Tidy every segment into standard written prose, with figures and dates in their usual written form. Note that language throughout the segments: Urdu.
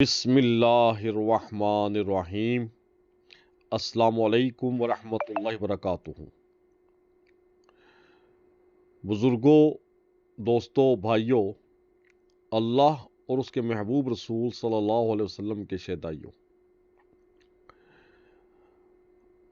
بسم اللہ الرحمن الرحیم۔ السلام علیکم ورحمۃ اللہ وبرکاتہ۔ بزرگوں، دوستوں، بھائیوں، اللہ اور اس کے محبوب رسول صلی اللہ علیہ وسلم کے شہدائیوں،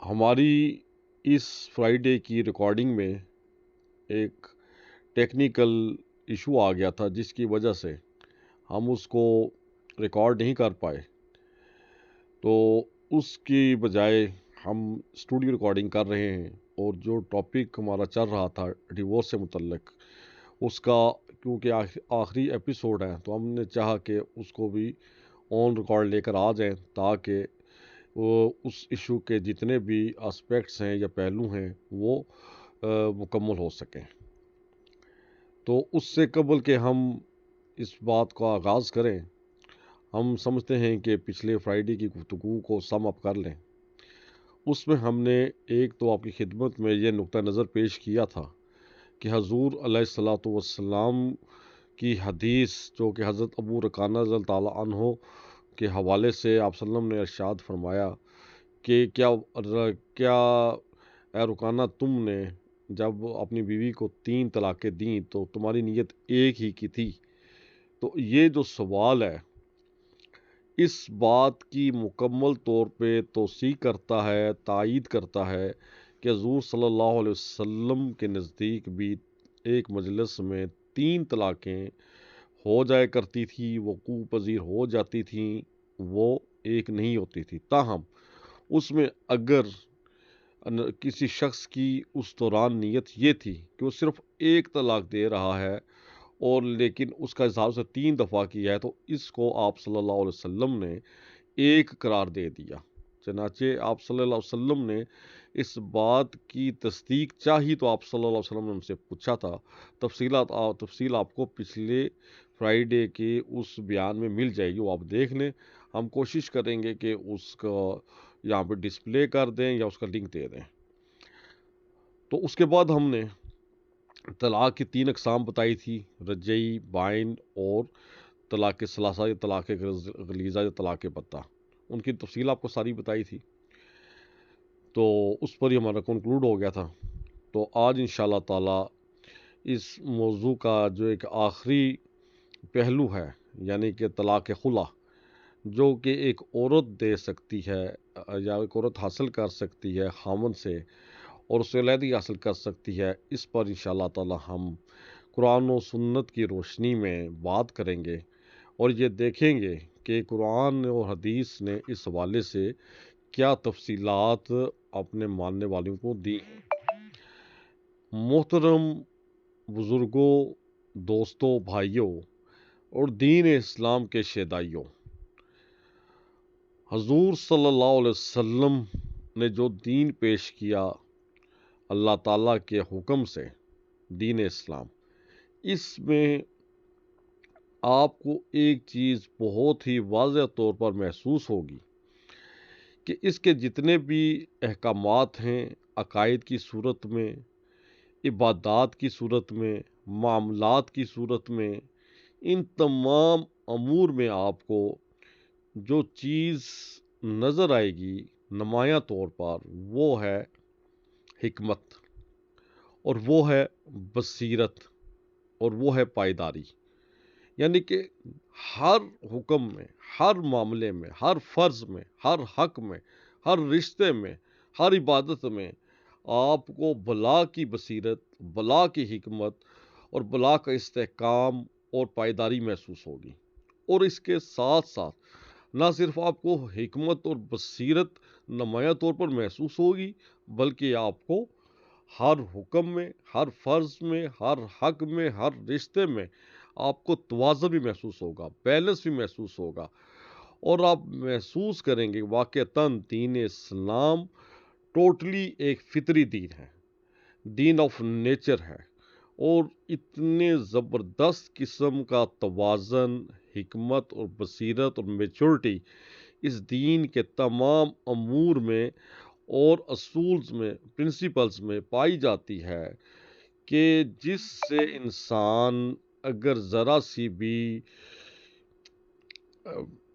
ہماری اس فرائیڈے کی ریکارڈنگ میں ایک ٹیکنیکل ایشو آ گیا تھا، جس کی وجہ سے ہم اس کو ریکارڈ نہیں کر پائے، تو اس کی بجائے ہم اسٹوڈیو ریکارڈنگ کر رہے ہیں۔ اور جو ٹاپک ہمارا چل رہا تھا ڈیورس سے متعلق، اس کا کیونکہ آخری ایپیسوڈ ہے، تو ہم نے چاہا کہ اس کو بھی آن ریکارڈ لے کر آ جائیں، تاکہ وہ اس ایشو کے جتنے بھی اسپیکٹس ہیں یا پہلو ہیں وہ مکمل ہو سکیں۔ تو اس سے قبل کہ ہم اس بات کا آغاز کریں، ہم سمجھتے ہیں کہ پچھلے فرائیڈے کی گفتگو کو سم اپ کر لیں۔ اس میں ہم نے ایک تو آپ کی خدمت میں یہ نقطہ نظر پیش کیا تھا کہ حضور علیہ الصلاۃ والسلام کی حدیث، جو کہ حضرت ابو رکانہ رضی اللہ تعالیٰ عنہ کے حوالے سے آپ صلی اللہ علیہ وسلم نے ارشاد فرمایا کہ کیا اے رکانہ، تم نے جب اپنی بیوی کو 3 طلاقیں دیں تو تمہاری نیت ایک ہی کی تھی؟ تو یہ جو سوال ہے، اس بات کی مکمل طور پہ توثیق کرتا ہے، تائید کرتا ہے کہ حضور صلی اللہ علیہ وسلم کے نزدیک بھی ایک مجلس میں 3 طلاقیں ہو جائے کرتی تھی، وقوع پذیر ہو جاتی تھیں، وہ ایک نہیں ہوتی تھی۔ تاہم اس میں اگر کسی شخص کی اس دوران نیت یہ تھی کہ وہ صرف ایک طلاق دے رہا ہے، اور لیکن اس کا حساب سے 3 دفعہ کیا ہے، تو اس کو آپ صلی اللہ علیہ وسلم نے ایک قرار دے دیا۔ چنانچہ آپ صلی اللہ علیہ وسلم نے اس بات کی تصدیق چاہی تو آپ صلی اللہ علیہ وسلم نے ہم سے پوچھا تھا۔ تفصیل آپ کو پچھلے فرائیڈے کے اس بیان میں مل جائے گی، وہ آپ دیکھ لیں۔ ہم کوشش کریں گے کہ اس کا یہاں پہ ڈسپلے کر دیں یا اس کا لنک دے دیں۔ تو اس کے بعد ہم نے طلاق کی 3 اقسام بتائی تھی: رجعی، بائن اور طلاق ثلاثہ یا طلاق غلیظہ یا طلاق بتہ۔ ان کی تفصیل آپ کو ساری بتائی تھی، تو اس پر ہی ہمارا کنکلوڈ ہو گیا تھا۔ تو آج انشاءاللہ تعالی اس موضوع کا جو ایک آخری پہلو ہے، یعنی کہ طلاق خلا، جو کہ ایک عورت دے سکتی ہے یا ایک عورت حاصل کر سکتی ہے خامن سے، اور اس سے علیحدگی حاصل کر سکتی ہے، اس پر انشاءاللہ تعالی ہم قرآن و سنت کی روشنی میں بات کریں گے، اور یہ دیکھیں گے کہ قرآن اور حدیث نے اس حوالے سے کیا تفصیلات اپنے ماننے والوں کو دی۔ محترم بزرگوں، دوستوں، بھائیوں اور دین اسلام کے شہدائیوں، حضور صلی اللہ علیہ وسلم نے جو دین پیش کیا اللہ تعالیٰ کے حکم سے، دین اسلام، اس میں آپ کو ایک چیز بہت ہی واضح طور پر محسوس ہوگی کہ اس کے جتنے بھی احکامات ہیں، عقائد کی صورت میں، عبادات کی صورت میں، معاملات کی صورت میں، ان تمام امور میں آپ کو جو چیز نظر آئے گی نمایاں طور پر، وہ ہے حکمت، اور وہ ہے بصیرت، اور وہ ہے پائیداری۔ یعنی کہ ہر حکم میں، ہر معاملے میں، ہر فرض میں، ہر حق میں، ہر رشتے میں، ہر عبادت میں آپ کو بلا کی بصیرت، بلا کی حکمت اور بلا کا استحکام اور پائیداری محسوس ہوگی۔ اور اس کے ساتھ ساتھ نہ صرف آپ کو حکمت اور بصیرت نمایاں طور پر محسوس ہوگی، بلکہ آپ کو ہر حکم میں، ہر فرض میں، ہر حق میں، ہر رشتے میں آپ کو توازن بھی محسوس ہوگا، بیلنس بھی محسوس ہوگا، اور آپ محسوس کریں گے واقعتاً دین اسلام ٹوٹلی ایک فطری دین ہے، دین آف نیچر ہے، اور اتنے زبردست قسم کا توازن، حکمت اور بصیرت اور میچورٹی اس دین کے تمام امور میں اور اصولز میں، پرنسپلز میں پائی جاتی ہے، کہ جس سے انسان اگر ذرا سی بھی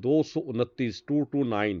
229 229।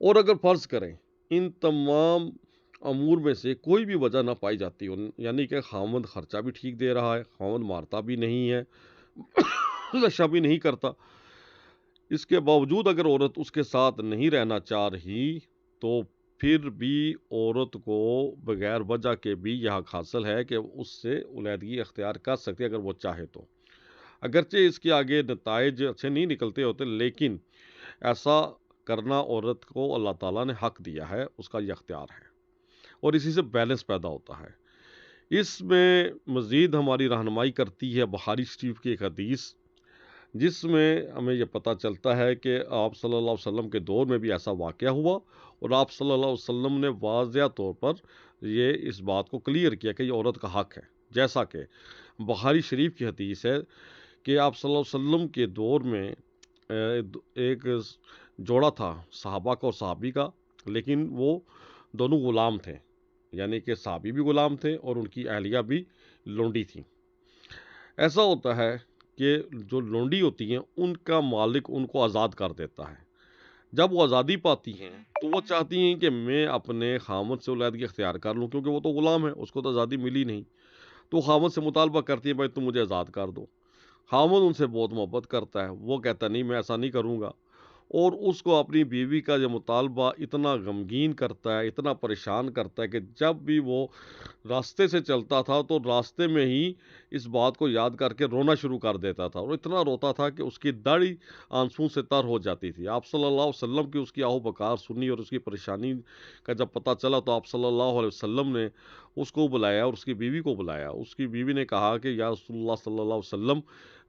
اور اگر فرض کریں ان تمام امور میں سے کوئی بھی وجہ نہ پائی جاتی ہو، یعنی کہ خاوند خرچہ بھی ٹھیک دے رہا ہے، خاوند مارتا بھی نہیں ہے، نشہ بھی نہیں کرتا، اس کے باوجود اگر عورت اس کے ساتھ نہیں رہنا چاہ رہی تو پھر بھی عورت کو بغیر وجہ کے بھی یہ حق حاصل ہے کہ اس سے علیحدگی اختیار کر سکتی ہے اگر وہ چاہے تو، اگرچہ اس کے آگے نتائج اچھے نہیں نکلتے ہوتے، لیکن ایسا کرنا عورت کو اللہ تعالیٰ نے حق دیا ہے، اس کا یہ اختیار ہے، اور اسی سے بیلنس پیدا ہوتا ہے۔ اس میں مزید ہماری رہنمائی کرتی ہے بخاری شریف کی ایک حدیث، جس میں ہمیں یہ پتہ چلتا ہے کہ آپ صلی اللہ علیہ وسلم کے دور میں بھی ایسا واقعہ ہوا، اور آپ صلی اللہ علیہ وسلم نے واضح طور پر یہ اس بات کو کلیئر کیا کہ یہ عورت کا حق ہے، جیسا کہ بخاری شریف کی حدیث ہے کہ آپ صلی اللہ علیہ وسلم کے دور میں ایک جوڑا تھا صحابہ کا اور صحابی کا، لیکن وہ دونوں غلام تھے، یعنی کہ صحابی بھی غلام تھے اور ان کی اہلیہ بھی لونڈی تھیں۔ ایسا ہوتا ہے کہ جو لونڈی ہوتی ہیں ان کا مالک ان کو آزاد کر دیتا ہے، جب وہ آزادی پاتی ہیں تو وہ چاہتی ہیں کہ میں اپنے خامد سے علیحدگی اختیار کر لوں، کیونکہ وہ تو غلام ہے، اس کو تو آزادی ملی نہیں، تو خامد سے مطالبہ کرتی ہے بھائی تم مجھے آزاد کر دو۔ خامد ان سے بہت محبت کرتا ہے، وہ کہتا ہے نہیں میں ایسا نہیں کروں گا، اور اس کو اپنی بیوی کا یہ مطالبہ اتنا غمگین کرتا ہے، اتنا پریشان کرتا ہے کہ جب بھی وہ راستے سے چلتا تھا تو راستے میں ہی اس بات کو یاد کر کے رونا شروع کر دیتا تھا، اور اتنا روتا تھا کہ اس کی داڑھی آنسوں سے تر ہو جاتی تھی۔ آپ صلی اللہ علیہ وسلم کی اس کی آہو بکار سنی اور اس کی پریشانی کا جب پتہ چلا تو آپ صلی اللہ علیہ وسلم نے اس کو بلایا اور اس کی بیوی کو بلایا۔ اس کی بیوی نے کہا کہ یا رسول اللہ صلی اللہ علیہ وسلم،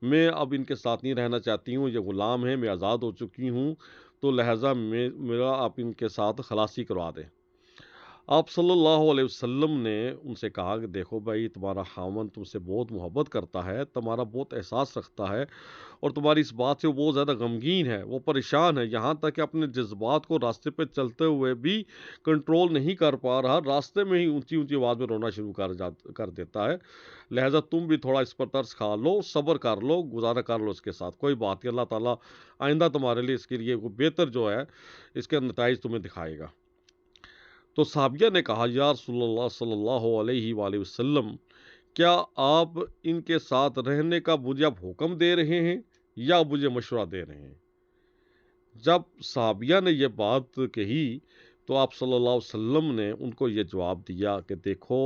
میں اب ان کے ساتھ نہیں رہنا چاہتی ہوں، یہ غلام ہیں، میں آزاد ہو چکی ہوں، تو لہٰذا میرا آپ ان کے ساتھ خلاصی کروا دیں۔ آپ صلی اللہ علیہ وسلم نے ان سے کہا کہ دیکھو بھائی تمہارا خاوند تم سے بہت محبت کرتا ہے، تمہارا بہت احساس رکھتا ہے، اور تمہاری اس بات سے وہ بہت زیادہ غمگین ہے، وہ پریشان ہے، یہاں تک کہ اپنے جذبات کو راستے پہ چلتے ہوئے بھی کنٹرول نہیں کر پا رہا، راستے میں ہی اونچی اونچی آواز میں رونا شروع کر دیتا ہے، لہٰذا تم بھی تھوڑا اس پر ترس کھا لو، صبر کر لو، گزارا کر لو اس کے ساتھ، کوئی بات نہیں، اللہ تعالیٰ آئندہ تمہارے لیے اس کے لیے بہتر جو ہے اس کے نتائج تمہیں دکھائے گا۔ تو صحابیہ نے کہا یا رسول اللہ صلی اللہ علیہ وآلہ وسلم، کیا آپ ان کے ساتھ رہنے کا مجھے اب حکم دے رہے ہیں یا مجھے مشورہ دے رہے ہیں؟ جب صحابیہ نے یہ بات کہی تو آپ صلی اللہ علیہ وسلم نے ان کو یہ جواب دیا کہ دیکھو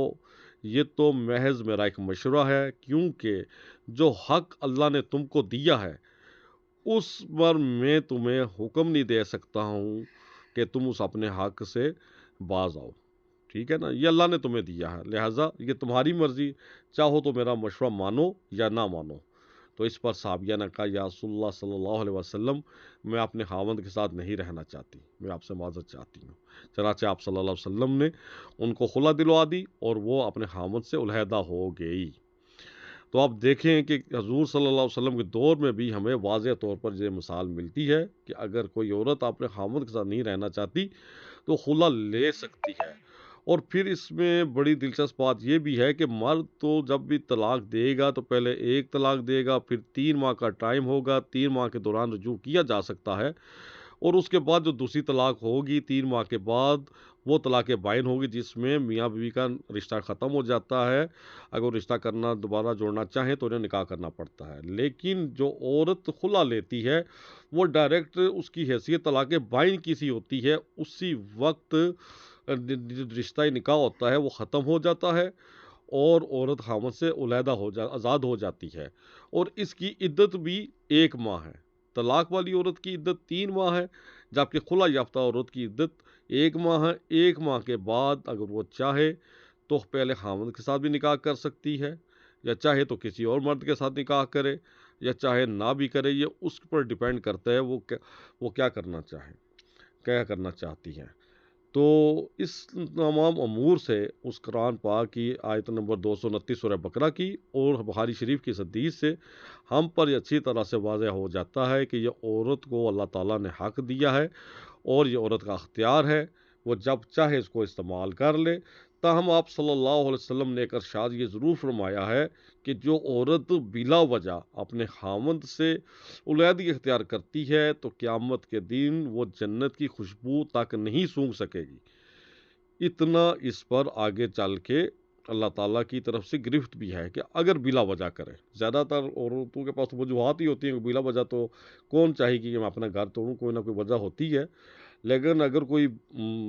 یہ تو محض میرا ایک مشورہ ہے، کیونکہ جو حق اللہ نے تم کو دیا ہے اس پر میں تمہیں حکم نہیں دے سکتا ہوں کہ تم اس اپنے حق سے باز آؤ، ٹھیک ہے نا، یہ اللہ نے تمہیں دیا ہے، لہٰذا یہ تمہاری مرضی، چاہو تو میرا مشورہ مانو یا نہ مانو۔ تو اس پر صحابیہ نے کہا یا رسول اللہ صلی اللہ علیہ وسلم، میں اپنے خاوند کے ساتھ نہیں رہنا چاہتی، میں آپ سے معذرت چاہتی ہوں۔ چنانچہ آپ صلی اللہ علیہ وسلم نے ان کو خلا دلوا دی اور وہ اپنے خاوند سے علیحدہ ہو گئی۔ تو آپ دیکھیں کہ حضور صلی اللہ علیہ وسلم کے دور میں بھی ہمیں واضح طور پر یہ مثال ملتی ہے کہ اگر کوئی عورت اپنے خاوند کے ساتھ نہیں رہنا چاہتی تو خلا لے سکتی ہے۔ اور پھر اس میں بڑی دلچسپ بات یہ بھی ہے کہ مرد تو جب بھی طلاق دے گا تو پہلے ایک طلاق دے گا، پھر 3 ماہ کا ٹائم ہوگا، 3 ماہ کے دوران رجوع کیا جا سکتا ہے، اور اس کے بعد جو دوسری طلاق ہوگی 3 ماہ کے بعد وہ طلاق بائن ہوگی، جس میں میاں بیوی کا رشتہ ختم ہو جاتا ہے، اگر رشتہ کرنا دوبارہ جوڑنا چاہیں تو انہیں نکاح کرنا پڑتا ہے۔ لیکن جو عورت خلا لیتی ہے وہ ڈائریکٹ اس کی حیثیت طلاق بائن کی سی ہوتی ہے، اسی وقت رشتہ نکاح ہوتا ہے وہ ختم ہو جاتا ہے، اور عورت خامد سے علیحدہ آزاد ہو جاتی ہے، اور اس کی عدت بھی 1 ماہ ہے۔ طلاق والی عورت کی عدت 3 ماہ ہے، جبکہ خلا یافتہ عورت کی عدت 1 ماہ ہے۔ 1 ماہ کے بعد اگر وہ چاہے تو پہلے خامد کے ساتھ بھی نکاح کر سکتی ہے، یا چاہے تو کسی اور مرد کے ساتھ نکاح کرے، یا چاہے نہ بھی کرے، یہ اس پر ڈیپینڈ کرتا ہے وہ کیا کرنا چاہتی ہے۔ تو اس تمام امور سے اس قرآن پاک کی آیت نمبر 229 سورہ بقرہ کی اور بخاری شریف کی اس حدیث سے ہم پر یہ اچھی طرح سے واضح ہو جاتا ہے کہ یہ عورت کو اللہ تعالیٰ نے حق دیا ہے، اور یہ عورت کا اختیار ہے، وہ جب چاہے اس کو استعمال کر لے، تاہم آپ صلی اللہ علیہ وسلم نے ایک ارشاد یہ ضرور فرمایا ہے کہ جو عورت بلا وجہ اپنے خاوند سے علیحدگی اختیار کرتی ہے تو قیامت کے دن وہ جنت کی خوشبو تک نہیں سونگھ سکے گی۔ اتنا اس پر آگے چل کے اللہ تعالیٰ کی طرف سے گرفت بھی ہے کہ اگر بلا وجہ کرے، زیادہ تر عورتوں کے پاس تو وجوہات ہی ہوتی ہیں کہ بلا وجہ تو کون چاہے گی کہ میں اپنا گھر توڑوں، کوئی نہ کوئی وجہ ہوتی ہے، لیکن اگر کوئی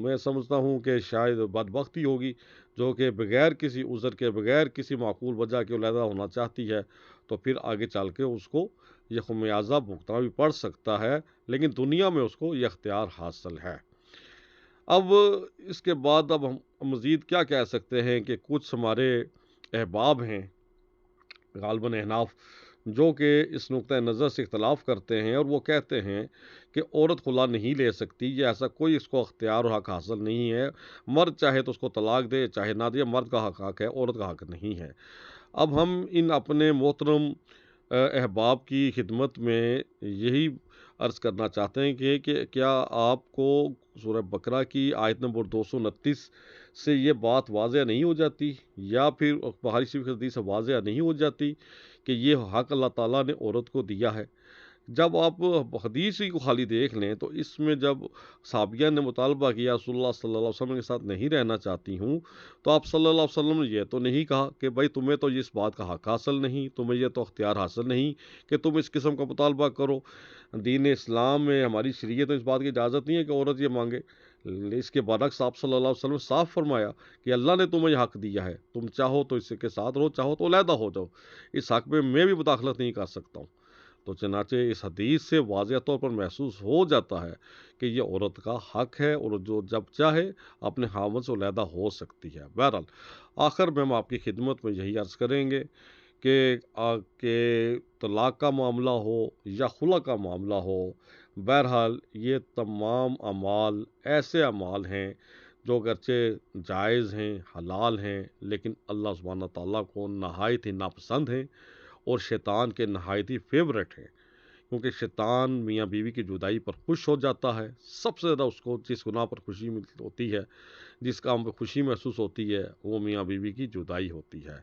میں سمجھتا ہوں کہ شاید بدبختی ہوگی جو کہ بغیر کسی عذر کے، بغیر کسی معقول وجہ کے علیحدہ ہونا چاہتی ہے، تو پھر آگے چل کے اس کو یہ خمیازہ بھگتنا بھی پڑ سکتا ہے، لیکن دنیا میں اس کو یہ اختیار حاصل ہے۔ اب اس کے بعد اب ہم مزید کیا کہہ سکتے ہیں کہ کچھ ہمارے احباب ہیں غالباً احناف جو کہ اس نقطۂ نظر سے اختلاف کرتے ہیں، اور وہ کہتے ہیں کہ عورت خلا نہیں لے سکتی، یہ ایسا کوئی اس کو اختیار اور حق حاصل نہیں ہے، مرد چاہے تو اس کو طلاق دے چاہے نہ دے، مرد کا حق ہے، عورت کا حق نہیں ہے۔ اب ہم ان اپنے محترم احباب کی خدمت میں یہی عرض کرنا چاہتے ہیں کہ کیا آپ کو سورہ بقرہ کی آیت نمبر 229 سے یہ بات واضح نہیں ہو جاتی، یا پھر بخاری شریف کی حدیث سے واضح نہیں ہو جاتی کہ یہ حق اللہ تعالیٰ نے عورت کو دیا ہے؟ جب آپ حدیث ہی کو خالی دیکھ لیں تو اس میں جب صحابیہ نے مطالبہ کیا رسول اللہ صلی اللہ علیہ وسلم کے ساتھ نہیں رہنا چاہتی ہوں، تو آپ صلی اللہ علیہ وسلم نے یہ تو نہیں کہا کہ بھائی تمہیں تو اس بات کا حق حاصل نہیں، تمہیں یہ تو اختیار حاصل نہیں کہ تم اس قسم کا مطالبہ کرو۔ دین اسلام میں ہماری شریعت میں اس بات کی اجازت نہیں ہے کہ عورت یہ مانگے۔ اس کے برعکس آپ صلی اللہ علیہ وسلم نے صاف فرمایا کہ اللہ نے تمہیں یہ حق دیا ہے، تم چاہو تو اس کے ساتھ رہو، چاہو تو علیحدہ ہو جاؤ، اس حق میں بھی مداخلت نہیں کر سکتا ہوں۔ تو چنانچہ اس حدیث سے واضح طور پر محسوس ہو جاتا ہے کہ یہ عورت کا حق ہے اور جو جب چاہے اپنے خاوند سے علیحدہ ہو سکتی ہے۔ بہرحال آخر میں ہم آپ کی خدمت میں یہی عرض کریں گے کہ طلاق کا معاملہ ہو یا خلا کا معاملہ ہو، بہرحال یہ تمام اعمال ایسے اعمال ہیں جو اگرچہ جائز ہیں، حلال ہیں، لیکن اللہ سبحانہ تعالیٰ کو نہایت ہی ناپسند ہیں اور شیطان کے نہایت ہی فیورٹ ہیں، کیونکہ شیطان میاں بیوی کی جدائی پر خوش ہو جاتا ہے۔ سب سے زیادہ اس کو جس گناہ پر خوشی ہوتی ہے، جس کام پہ خوشی محسوس ہوتی ہے، وہ میاں بیوی کی جدائی ہوتی ہے۔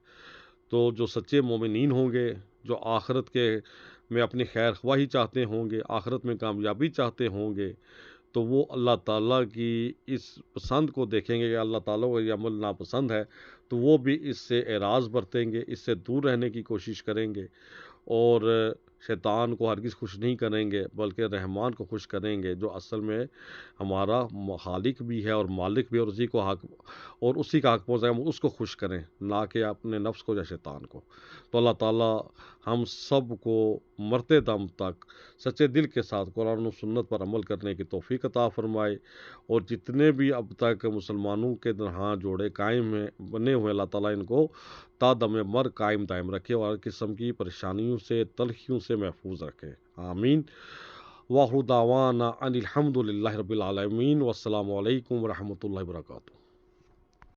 تو جو سچے مومنین ہوں گے، جو آخرت کے میں اپنی خیر خواہی چاہتے ہوں گے، آخرت میں کامیابی چاہتے ہوں گے، تو وہ اللہ تعالیٰ کی اس پسند کو دیکھیں گے کہ اللہ تعالیٰ کو یہ عمل ناپسند ہے، تو وہ بھی اس سے اعراض برتیں گے، اس سے دور رہنے کی کوشش کریں گے، اور شیطان کو ہرگز خوش نہیں کریں گے بلکہ رحمان کو خوش کریں گے، جو اصل میں ہمارا خالق بھی ہے اور مالک بھی ہے، اور اسی کا حق پہنچائے ہم اس کو خوش کریں، نہ کہ اپنے نفس کو یا شیطان کو۔ تو اللہ تعالیٰ ہم سب کو مرتے دم تک سچے دل کے ساتھ قرآن و سنت پر عمل کرنے کی توفیق عطا فرمائے، اور جتنے بھی اب تک مسلمانوں کے ہاں جوڑے قائم ہیں بنے ہوئے، اللہ تعالیٰ ان کو تا دم مر قائم دائم رکھے اور ہر قسم کی پریشانیوں سے، تلخیوں سے محفوظ رکھے، آمین۔ وآخر دعوانا ان الحمد للہ رب العالمین، والسلام علیکم ورحمۃ اللہ وبرکاتہ۔